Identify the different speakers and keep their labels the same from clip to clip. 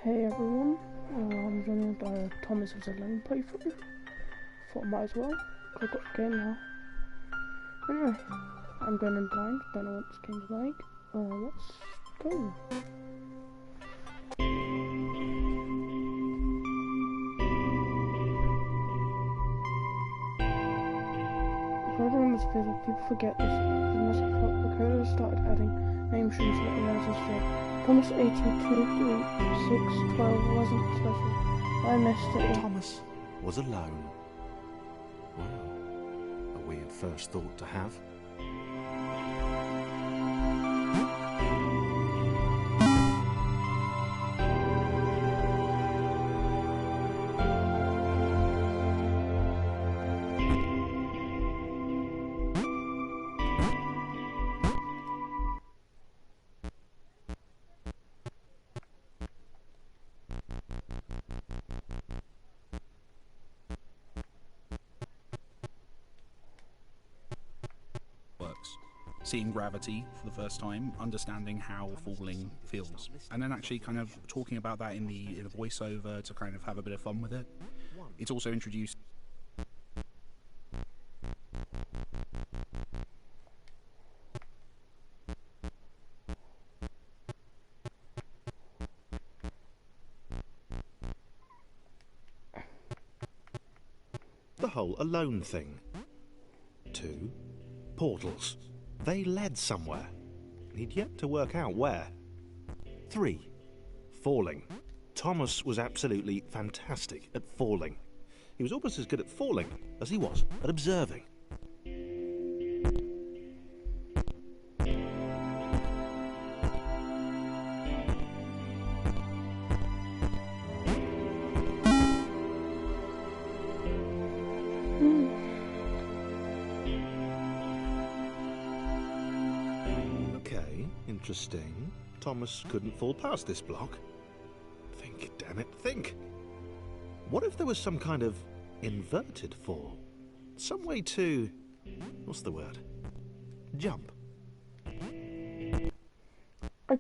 Speaker 1: Hey everyone, I'm joined by Thomas with a lone playthrough. Thought I might as well. I've got the game now. Anyway, I'm going in blind, don't know what this game's like. Let's go. Further on this video, people forget this. The code started adding name strings to the analysis job. Thomas 823612 wasn't special. I messed it up.
Speaker 2: Thomas was alone. Wow, a weird first thought to have.
Speaker 3: Seeing gravity for the first time, understanding how falling feels, and then actually kind of talking about that in the voiceover to kind of have a bit of fun with it. It's also introduced
Speaker 2: the whole alone thing. 2 portals. They led somewhere. He'd yet to work out where. 3 falling. Thomas was absolutely fantastic at falling. He was almost as good at falling as he was at observing. Interesting. Thomas couldn't fall past this block. Think, damn it, think. What if there was some kind of inverted fall? Some way to... what's the word? Jump.
Speaker 1: I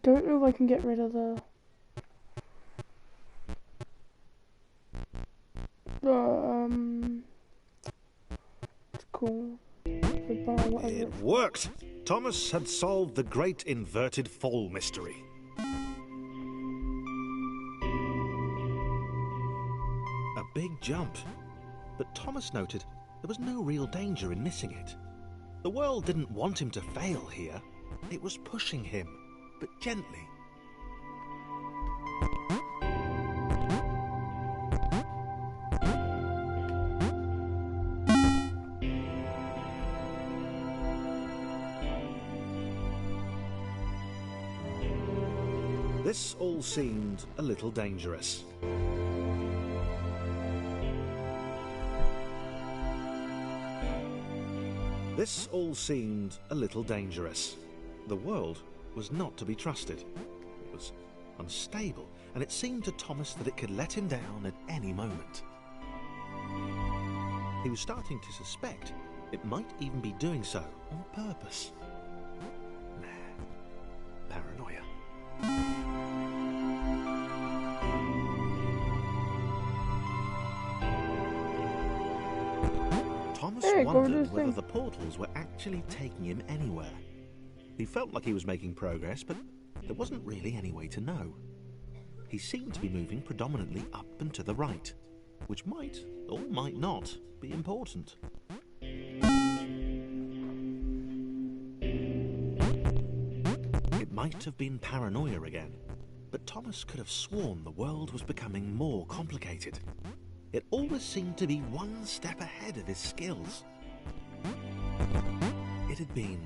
Speaker 1: don't know if I can get rid of the... it's called... the bar, whatever.
Speaker 2: It worked! Thomas had solved the great inverted fall mystery. A big jump. But Thomas noted there was no real danger in missing it. The world didn't want him to fail here. It was pushing him, but gently. This all seemed a little dangerous. This all seemed a little dangerous. The world was not to be trusted. It was unstable, and it seemed to Thomas that it could let him down at any moment. He was starting to suspect it might even be doing so on purpose. Nah, paranoia. Thomas wondered whether the portals were actually taking him anywhere. He felt like he was making progress, but there wasn't really any way to know. He seemed to be moving predominantly up and to the right, which might, or might not, be important. It might have been paranoia again, but Thomas could have sworn the world was becoming more complicated. It always seemed to be one step ahead of his skills. It had been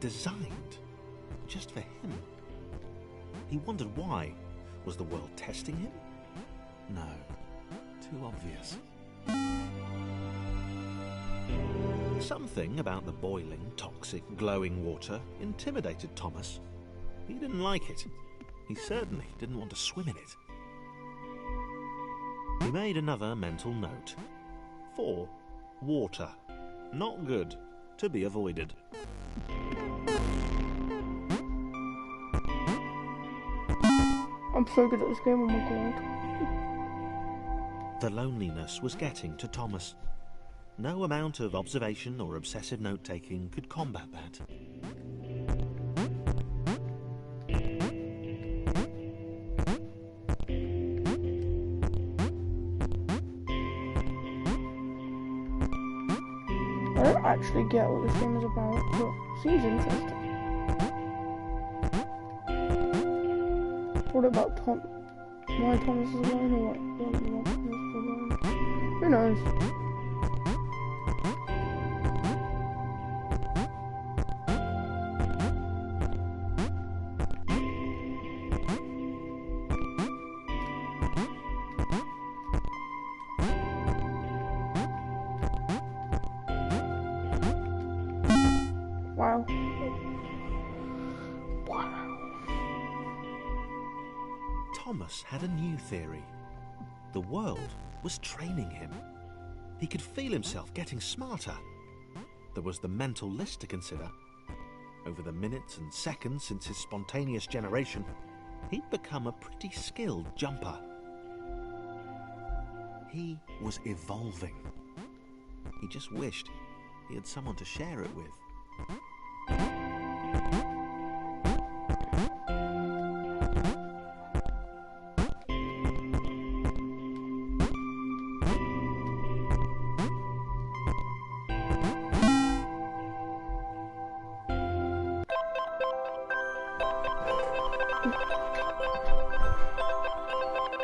Speaker 2: designed just for him. He wondered why. Was the world testing him? No, too obvious. Something about the boiling, toxic, glowing water intimidated Thomas. He didn't like it. He certainly didn't want to swim in it. He made another mental note. 4 water. Not good. To be avoided.
Speaker 1: I'm so good at this game, oh my god.
Speaker 2: The loneliness was getting to Thomas. No amount of observation or obsessive note-taking could combat that.
Speaker 1: I don't actually get what this game is about, but it seems interesting. What about why Thomas is alone, or what Thomas is alone? Who knows? Wow.
Speaker 2: Thomas had a new theory. The world was training him. He could feel himself getting smarter. There was the mental list to consider. Over the minutes and seconds since his spontaneous generation, he'd become a pretty skilled jumper. He was evolving. He just wished he had someone to share it with.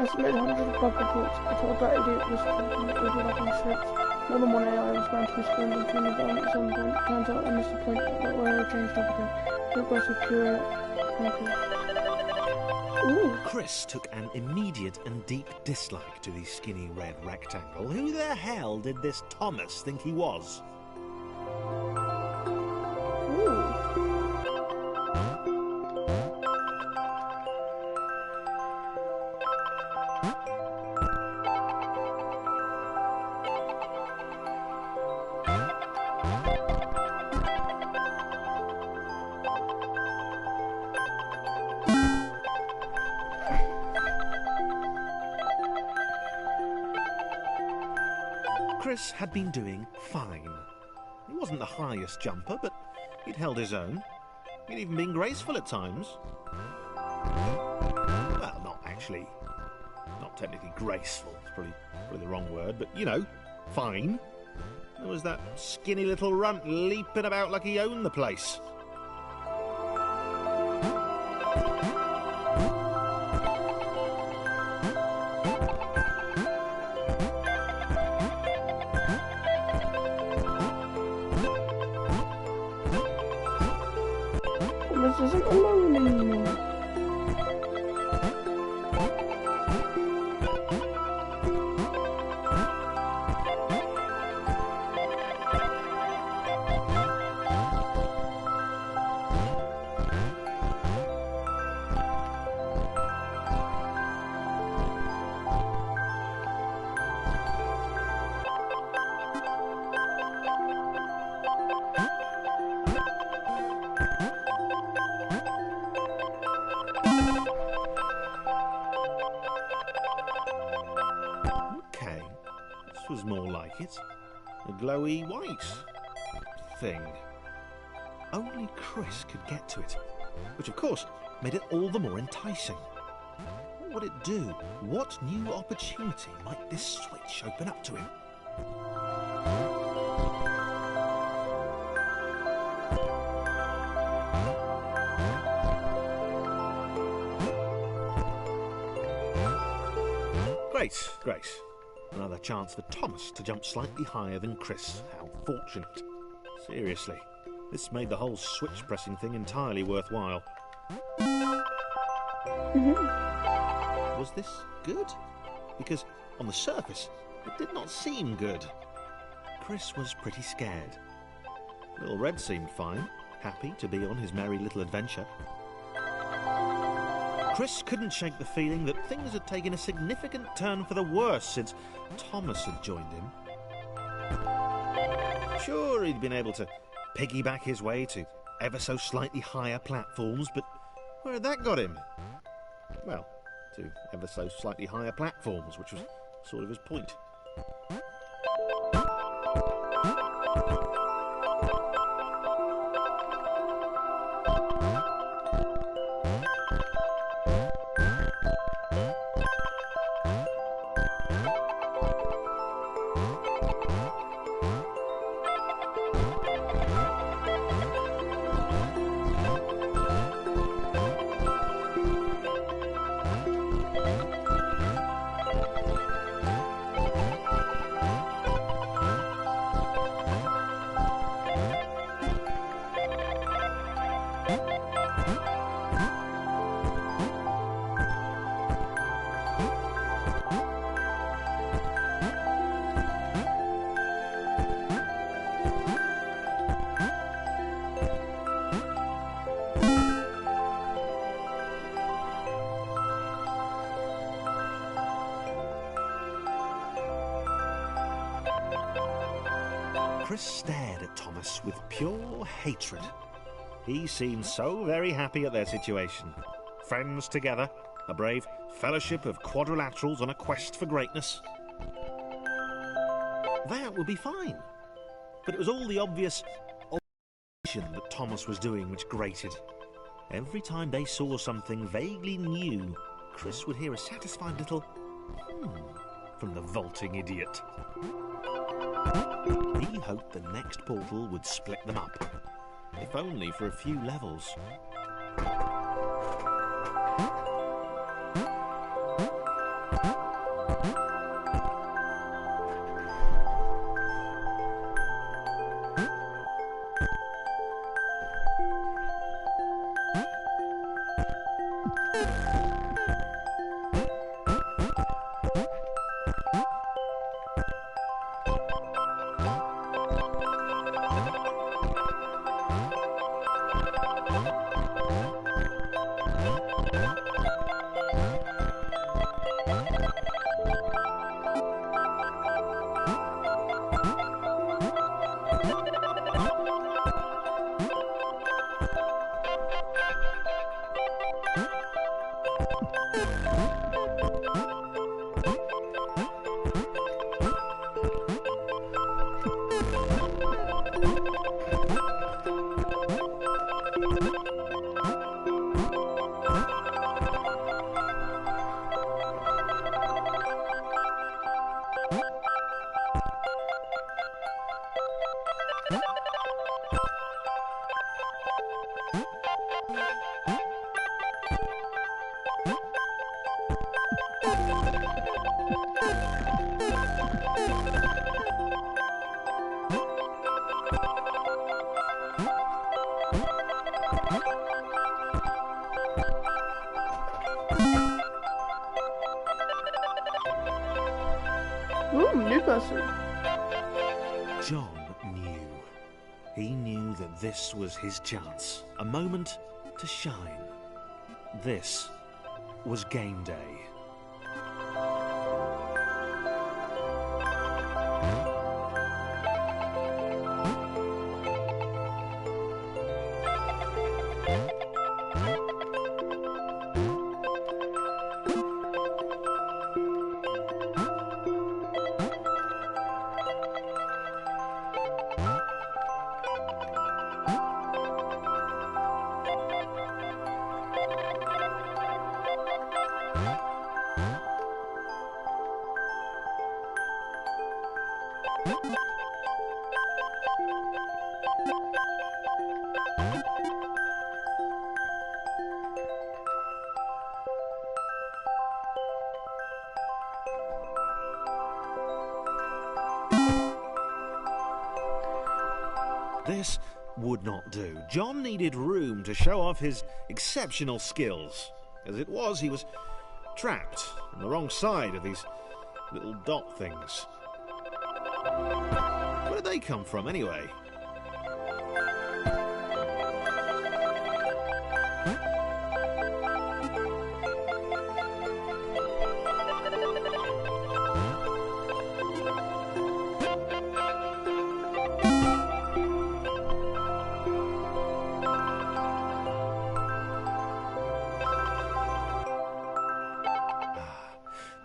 Speaker 1: I submitted hundreds of bug reports. I told that idiot was talking overlapping scripts. More than one AI was bound to be spawned into an environment at some point. Turns out I missed the point that where I changed everything. Progressive pure Ooh.
Speaker 2: Chris took an immediate and deep dislike to the skinny red rectangle. Who the hell did this Thomas think he was? Chris had been doing fine. He wasn't the highest jumper, but he'd held his own. He'd even been graceful at times. Well, not actually. Not technically graceful. It's probably the wrong word, but, you know, fine. There was that skinny little runt leaping about like he owned the place.
Speaker 1: This isn't alone anymore. Was more like it. A glowy white thing. Only Chris could get to it, which of course made it all the more enticing. What would it do? What new opportunity might this switch open up to him? Great. Another chance for Thomas to jump slightly higher than Chris. How fortunate. Seriously, this made the whole switch pressing thing entirely worthwhile. Was this good? Because on the surface, it did not seem good. Chris was pretty scared. Little Red seemed fine, happy to be on his merry little adventure. Chris couldn't shake the feeling that things had taken a significant turn for the worse since Thomas had joined him. Sure, he'd been able to piggyback his way to ever so slightly higher platforms, but where had that got him? Well,
Speaker 2: to ever so slightly higher platforms, which was sort of his point. Chris stared at Thomas with pure hatred. He seemed so very happy at their situation. Friends together, a brave fellowship of quadrilaterals on a quest for greatness. That would be fine. But it was all the obvious observation that Thomas was doing which grated. Every time they saw something vaguely new, Chris would hear a satisfied little from the vaulting idiot. He hoped the next portal would split them up, if only for a few levels.
Speaker 1: Ooh, new person.
Speaker 2: John knew. He knew that this was his chance. A moment to shine. This was game day. This would not do. John needed room to show off his exceptional skills. As it was, he was trapped on the wrong side of these little dot things. Where did they come from, anyway?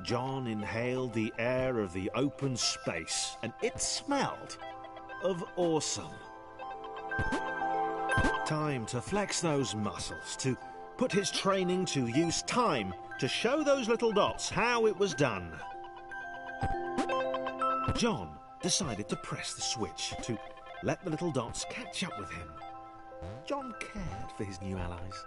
Speaker 2: John inhaled the air of the open space, and it smelled of awesome. Time to flex those muscles, to put his training to use, time to show those little dots how it was done. John decided to press the switch, to let the little dots catch up with him. John cared for his new allies.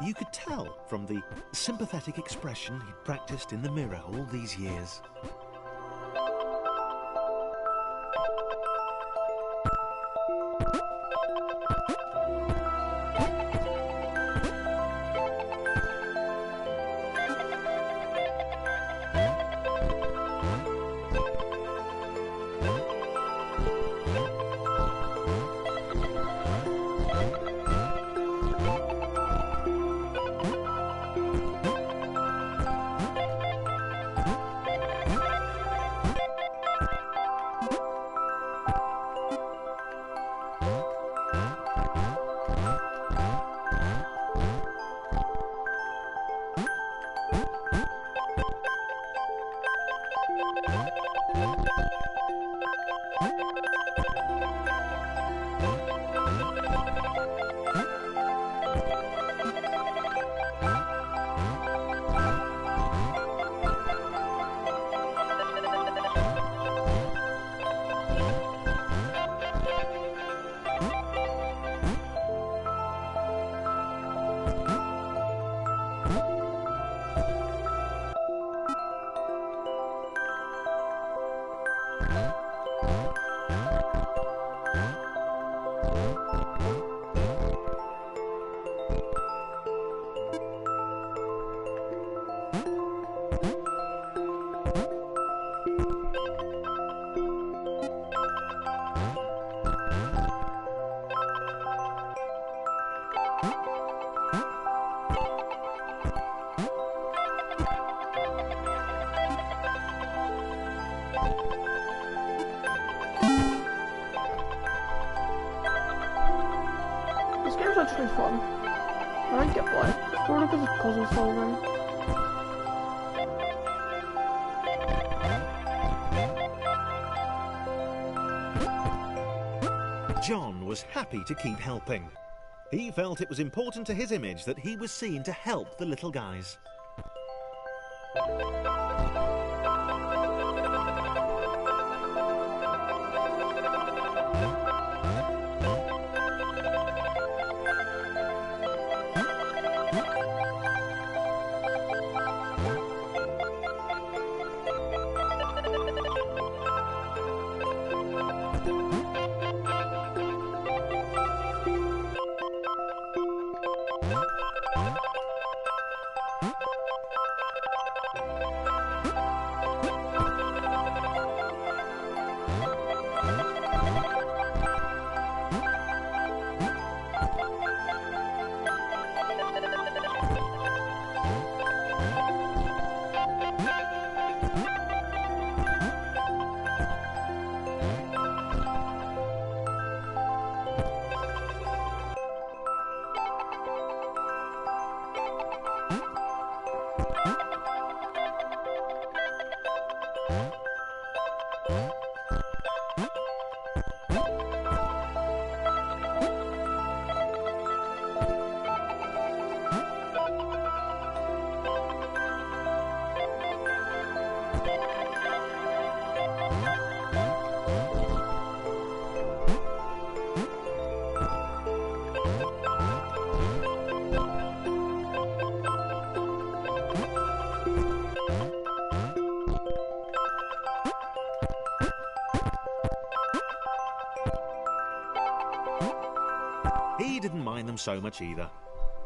Speaker 2: You could tell from the sympathetic expression he'd practiced in the mirror all these years.
Speaker 1: This game's actually fun. I don't get why. It's probably because it's puzzle solving.
Speaker 2: John was happy to keep helping. He felt it was important to his image that he was seen to help the little guys. He didn't mind them so much either.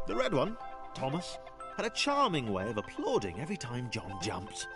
Speaker 2: The red one, Thomas, had a charming way of applauding every time John jumped.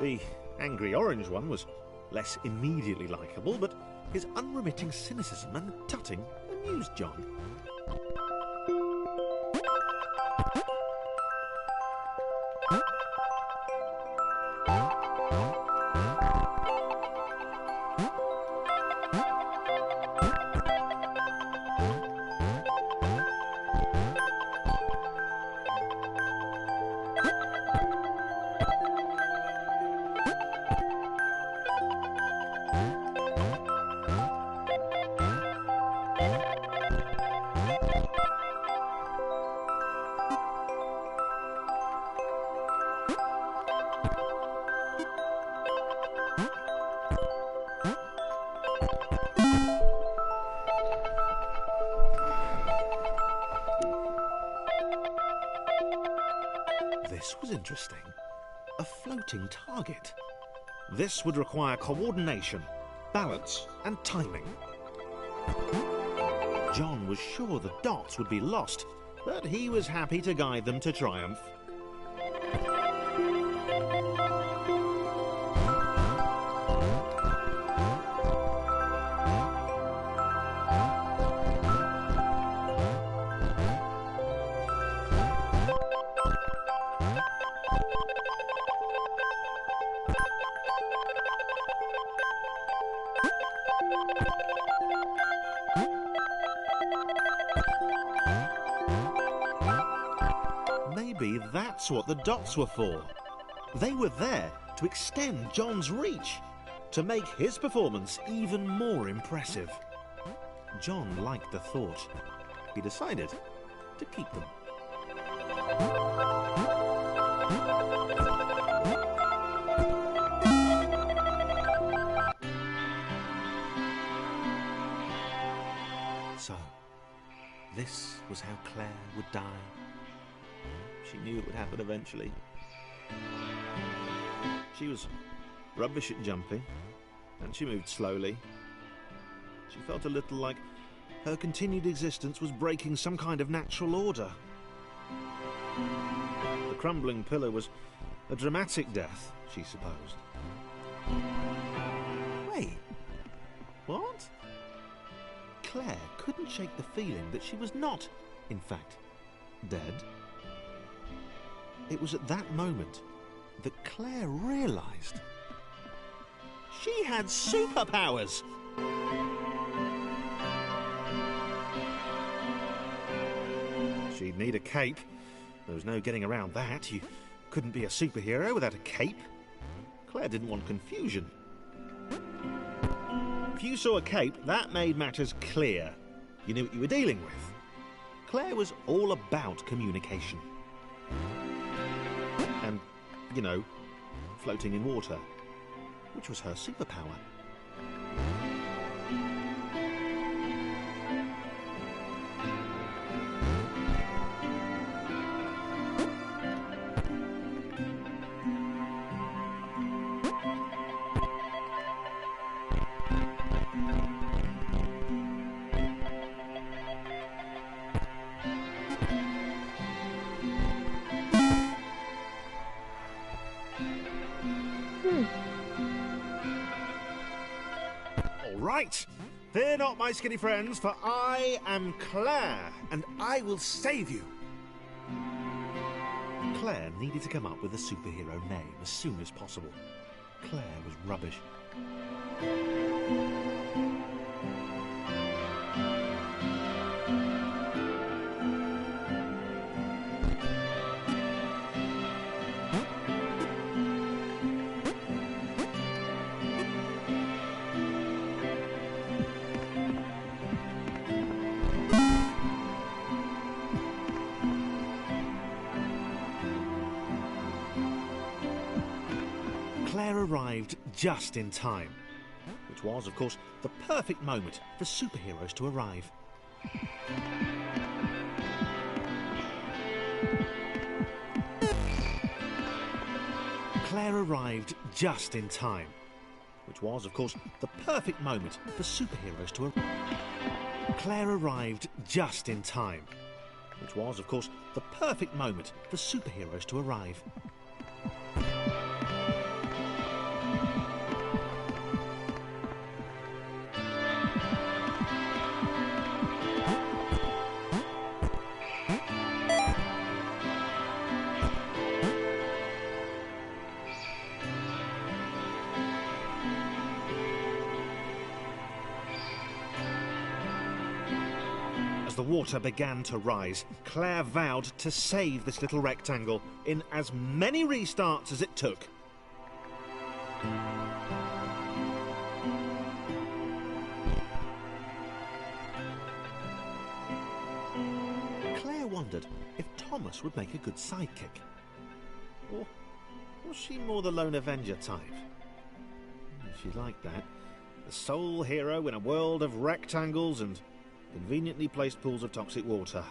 Speaker 2: The angry orange one was less immediately likeable, but his unremitting cynicism and tutting amused John. This was interesting. A floating target. This would require coordination, balance, and timing. John was sure the dots would be lost, but he was happy to guide them to triumph. Maybe that's what the dots were for. They were there to extend John's reach, to make his performance even more impressive. John liked the thought. He decided to keep them. So, this was how Claire would die. She knew it would happen eventually. She was rubbish at jumping, and she moved slowly. She felt a little like her continued existence was breaking some kind of natural order. The crumbling pillar was a dramatic death, she supposed. Wait, what? Claire couldn't shake the feeling that she was not, in fact, dead. It was at that moment that Claire realised she had superpowers. She'd need a cape. There was no getting around that. You couldn't be a superhero without a cape. Claire didn't want confusion. If you saw a cape, that made matters clear. You knew what you were dealing with. Claire was all about communication. And, you know, floating in water, which was her superpower. Right, Fear not, my skinny friends, for I am Claire, and I will save you. Claire needed to come up with a superhero name as soon as possible. Claire was rubbish. Claire arrived just in time, which was, of course, the perfect moment for superheroes to arrive. Claire arrived just in time, which was, of course, the perfect moment for superheroes to arrive. Claire arrived just in time, which was, of course, the perfect moment for superheroes to arrive. As the water began to rise, Claire vowed to save this little rectangle in as many restarts as it took. Claire wondered if Thomas would make a good sidekick. Or was she more the lone Avenger type? She liked that. The sole hero in a world of rectangles and conveniently placed pools of toxic water.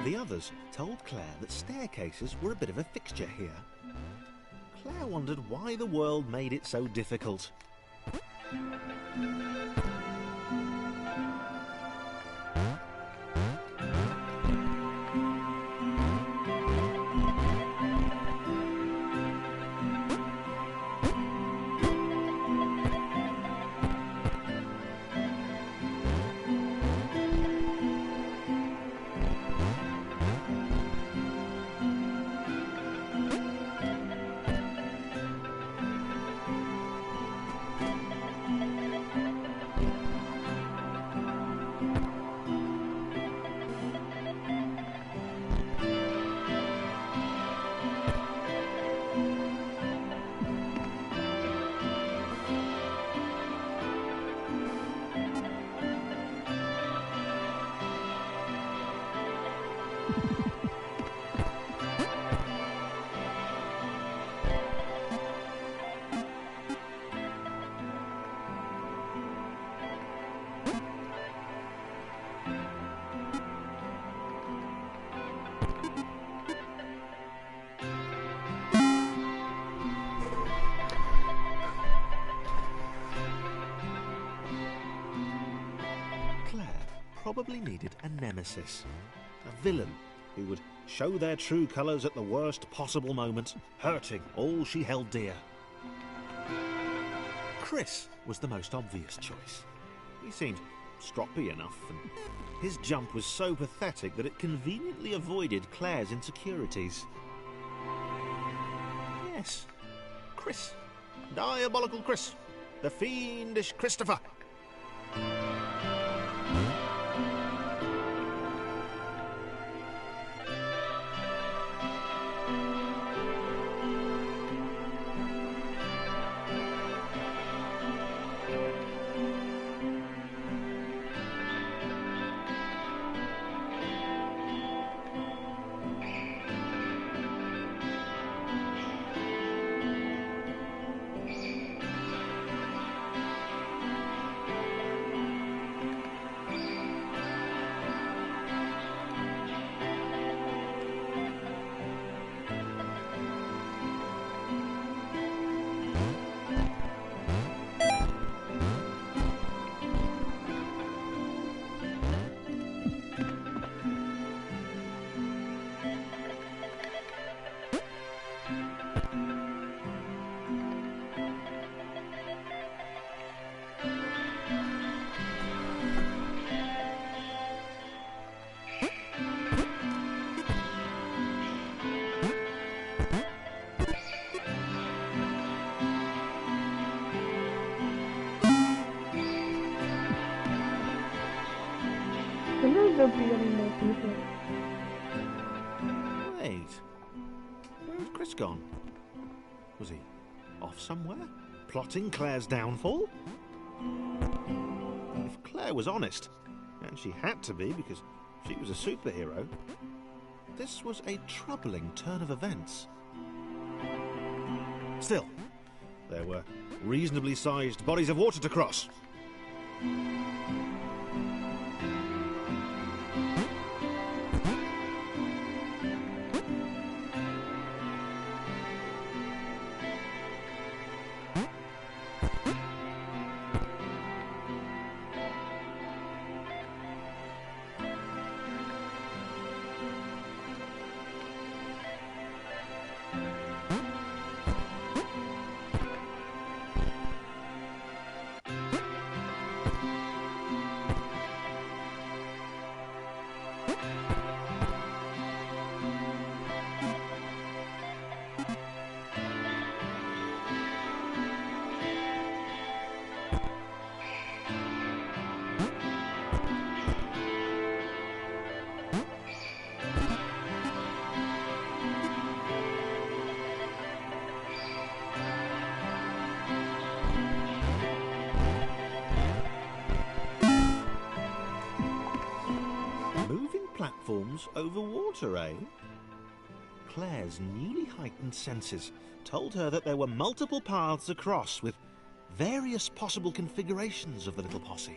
Speaker 2: The others told Claire that staircases were a bit of a fixture here. Claire wondered why the world made it so difficult. Probably needed a nemesis, a villain who would show their true colours at the worst possible moment, hurting all she held dear. Chris was the most obvious choice. He seemed stroppy enough, and his jump was so pathetic that it conveniently avoided Claire's insecurities. Yes, Chris. Diabolical Chris. The fiendish Christopher.
Speaker 1: won't be any more people.
Speaker 2: Wait. Where's Chris gone? Was he off somewhere? Plotting Claire's downfall? If Claire was honest, and she had to be because she was a superhero, this was a troubling turn of events. Still, there were reasonably sized bodies of water to cross. Platforms over water, eh? Claire's newly heightened senses told her that there were multiple paths across with various possible configurations of the little posse.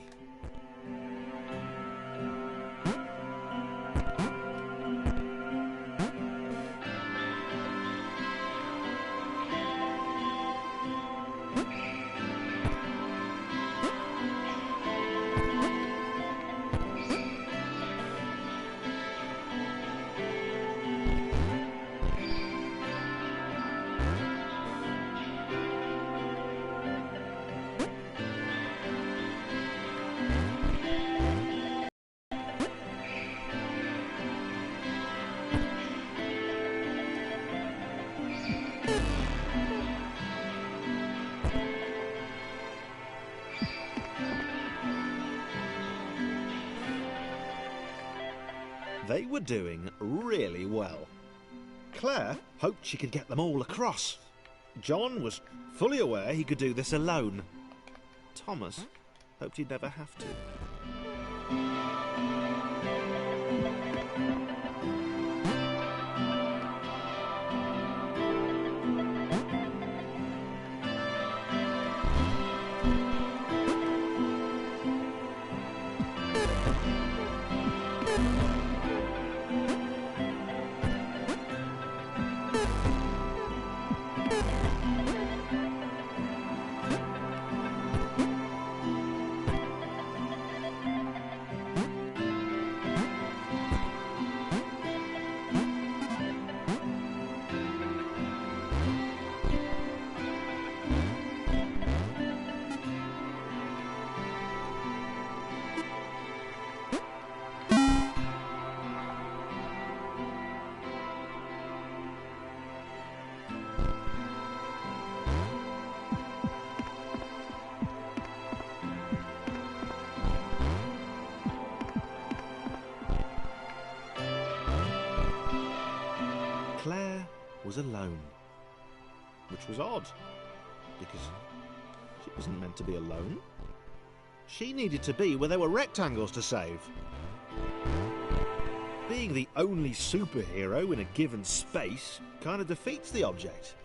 Speaker 2: They were doing really well. Claire hoped she could get them all across. John was fully aware he could do this alone. Thomas hoped he'd never have to. Claire was alone, which was odd, because she wasn't meant to be alone. She needed to be where there were rectangles to save. Being the only superhero in a given space kind of defeats the object.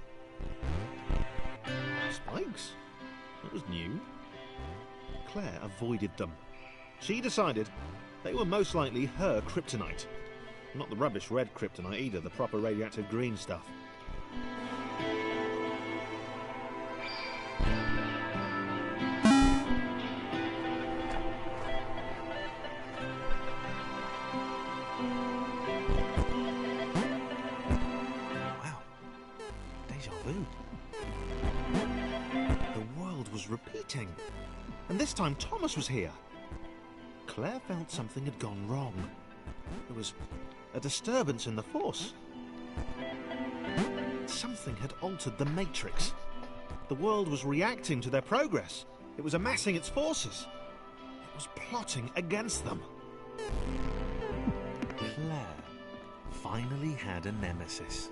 Speaker 2: Spikes? That was new. Claire avoided them. She decided they were most likely her kryptonite. Not the rubbish red kryptonite either, the proper radioactive green stuff. Wow. Deja vu. The world was repeating. And this time Thomas was here. Claire felt something had gone wrong. There was a disturbance in the force. Something had altered the matrix. The world was reacting to their progress. It was amassing its forces. It was plotting against them. finally had a nemesis.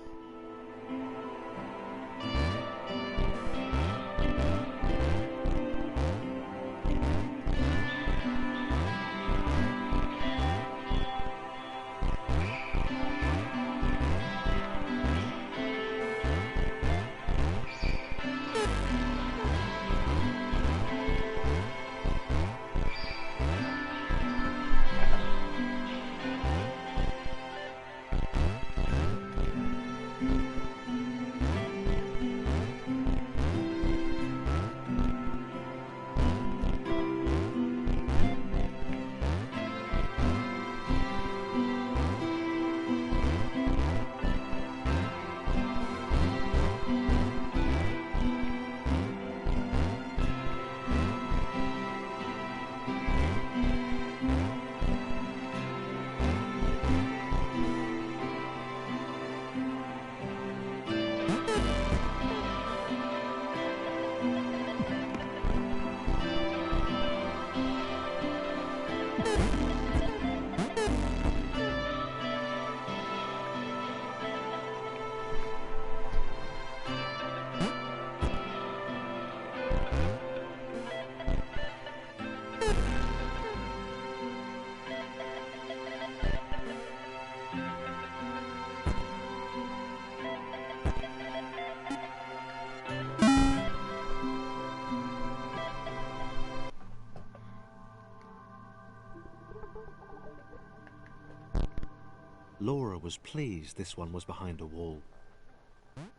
Speaker 2: Laura was pleased this one was behind a wall.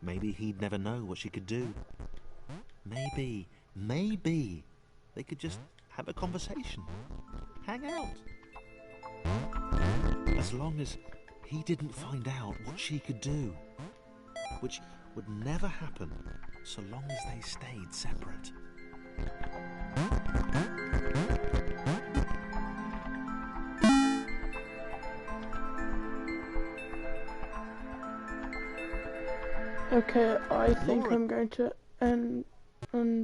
Speaker 2: Maybe he'd never know what she could do. Maybe they could just have a conversation, hang out. As long as he didn't find out what she could do, which would never happen so long as they stayed separate.
Speaker 1: Okay, I think I'm going to end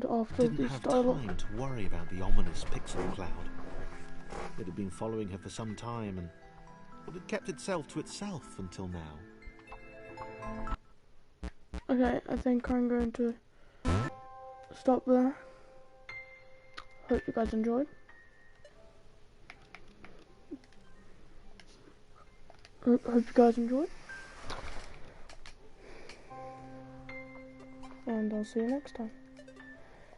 Speaker 1: after
Speaker 2: Didn't
Speaker 1: this
Speaker 2: have
Speaker 1: dialogue.
Speaker 2: time to worry about the ominous pixel cloud. It had been following her for some time, and it had kept itself to itself until now.
Speaker 1: Okay, I think I'm going to stop there. Hope you guys enjoyed. Hope you guys enjoyed. And I'll see you next time.